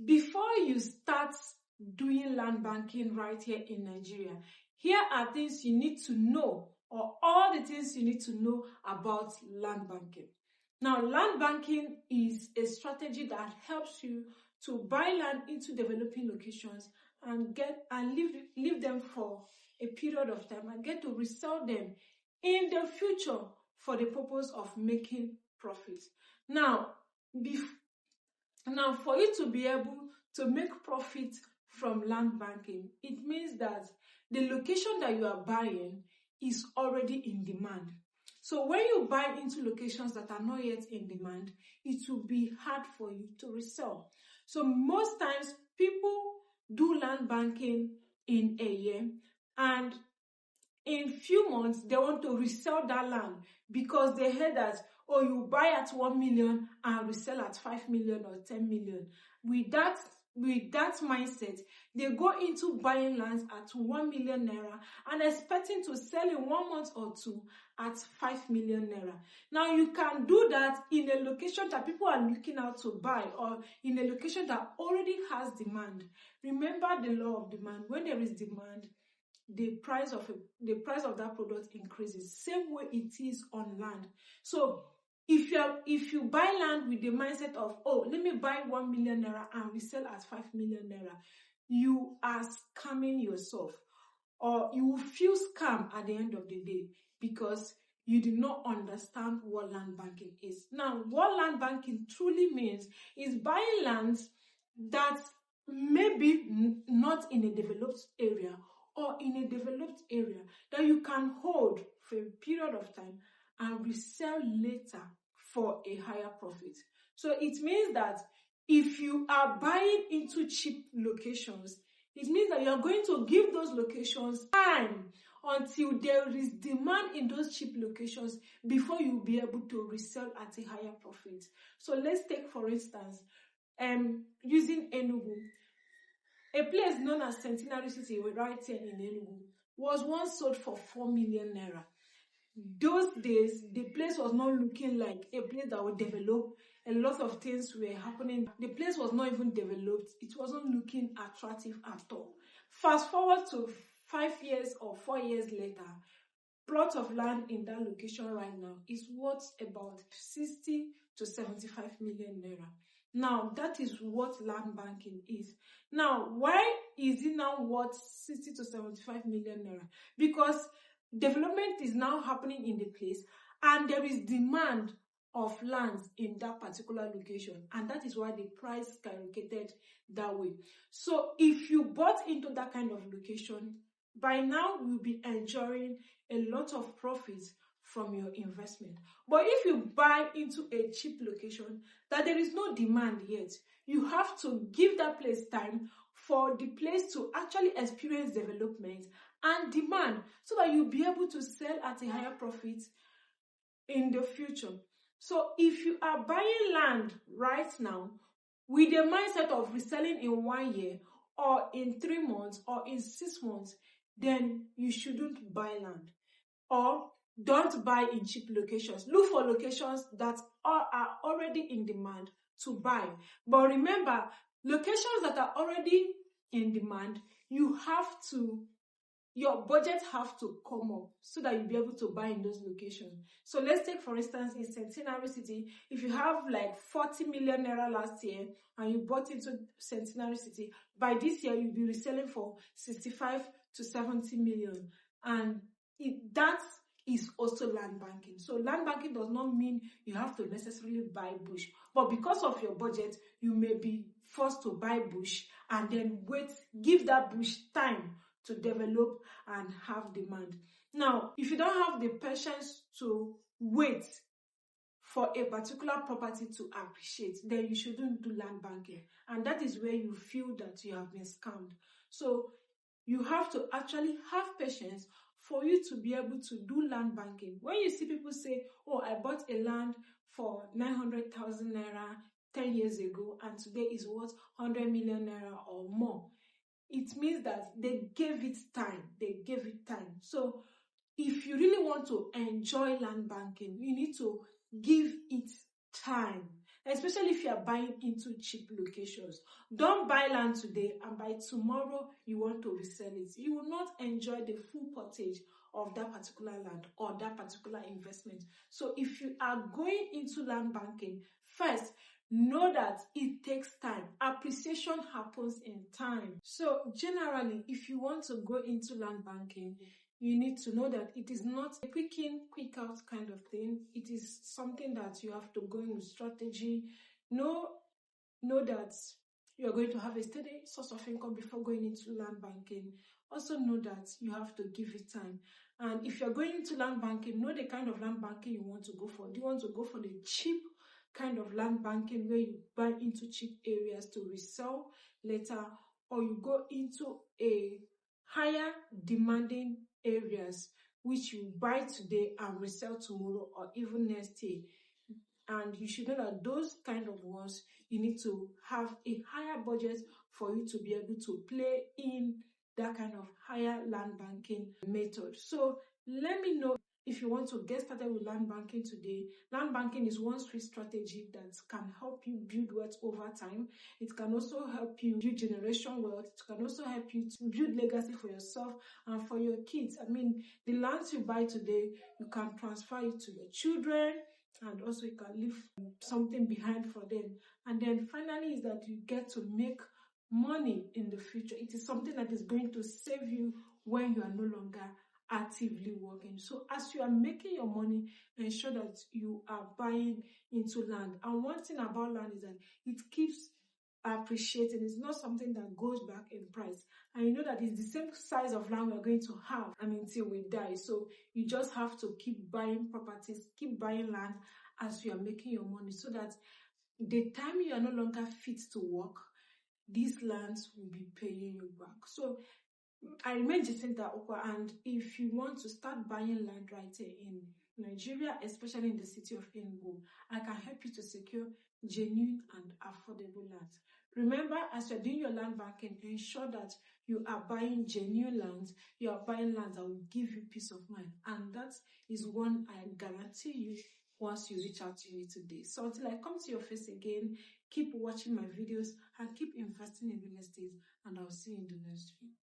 before you start doing land banking right here in Nigeria, here are things you need to know, or all the things you need to know about land banking. Now, land banking is a strategy that helps you to buy land into developing locations and leave them for a period of time and get to resell them in the future for the purpose of making profits. Now, for you to be able to make profit from land banking, it means that the location that you are buying is already in demand. So when you buy into locations that are not yet in demand, it will be hard for you to resell. So most times people do land banking in a year, and in few months they want to resell that land because they heard that, oh, you buy at 1 million and resell at 5 million or 10 million. With that mindset, they go into buying lands at 1 million naira and expecting to sell in 1 month or two at 5 million naira. Now, you can do that in a location that people are looking out to buy, or in a location that already has demand. Remember the law of demand. When there is demand, the price of that product increases. Same way it is on land. So if you buy land with the mindset of, oh, let me buy 1 million naira and resell at 5 million naira, you are scamming yourself, or you will feel scammed at the end of the day because you do not understand what land banking is. Now, what land banking truly means is buying lands that may be not in a developed area, or in a developed area that you can hold for a period of time and resell later for a higher profit. So it means that if you are buying into cheap locations, it means that you are going to give those locations time until there is demand in those cheap locations before you'll be able to resell at a higher profit. So let's take, for instance, using Enugu. A place known as Centenary City, right here in Enugu, was once sold for 4 million naira. Those days, the place was not looking like a place that would develop. A lot of things were happening. The place was not even developed. It wasn't looking attractive at all. Fast forward to 5 years or 4 years later, plot of land in that location right now is worth about 60 to 75 million naira. Now, that is what land banking is. Now, why is it now worth 60 to 75 million naira? Because development is now happening in the place, and there is demand of lands in that particular location, and that is why the price skyrocketed that way. So if you bought into that kind of location, by now you'll be enjoying a lot of profits from your investment. But if you buy into a cheap location that there is no demand yet, you have to give that place time for the place to actually experience development and demand, so that you'll be able to sell at a higher profit in the future. So if you are buying land right now with the mindset of reselling in 1 year, or in 3 months, or in 6 months, then you shouldn't buy land, or don't buy in cheap locations. Look for locations that are already in demand to buy. But remember, locations that are already in demand, your budget have to come up so that you'll be able to buy in those locations. So let's take, for instance, in Centenary City, if you have like 40 million naira last year and you bought into Centenary City, by this year you'll be reselling for 65 to 70 million. And that is also land banking. So land banking does not mean you have to necessarily buy bush, but because of your budget, you may be forced to buy bush and then give that bush time to develop and have demand. Now, if you don't have the patience to wait for a particular property to appreciate, then you shouldn't do land banking. And that is where you feel that you have been scammed. So you have to actually have patience for you to be able to do land banking. When you see people say, oh, I bought a land for 900,000 naira 10 years ago and today is worth 100 million naira or more, it means that they gave it time. So if you really want to enjoy land banking, you need to give it time. especially if you are buying into cheap locations. Don't buy land today and by tomorrow you want to resell it. You will not enjoy the full pottage of that particular land or that particular investment. So if you are going into land banking, first, know that it takes time. Appreciation happens in time. So generally, if you want to go into land banking, you need to know that it is not a quick in, quick out kind of thing. It is something that you have to go in with strategy. Know that you're going to have a steady source of income before going into land banking. Also know that you have to give it time. And if you're going into land banking, know the kind of land banking you want to go for. Do you want to go for the cheap kind of land banking where you buy into cheap areas to resell later, or you go into a higher demanding areas which you buy today and resell tomorrow or even next year? And you should know that those kind of ones, you need to have a higher budget for you to be able to play in that kind of higher land banking method. So let me know if you want to get started with land banking today. Land banking is one sweet strategy that can help you build wealth over time. It can also help you build generation wealth. It can also help you to build legacy for yourself and for your kids. I mean, the lands you buy today, you can transfer it to your children, and also you can leave something behind for them. And then finally is that you get to make money in the future. It is something that is going to save you when you are no longer actively working. So as you are making your money, ensure that you are buying into land. And one thing about land is that it keeps appreciating. It's not something that goes back in price. And you know that it's the same size of land we're going to have, until we die. So you just have to keep buying properties, keep buying land as you are making your money, so that the time you are no longer fit to work, these lands will be paying you back. So I remain Jacinta Okwa, and if you want to start buying land right here in Nigeria, especially in the city of Enugu, I can help you to secure genuine and affordable lands. Remember, as you're doing your land banking, ensure that you are buying genuine lands, you are buying lands that will give you peace of mind. And that is one I guarantee you once you reach out to me today. So until I come to your face again, keep watching my videos and keep investing in real estate, and I'll see you in the next video.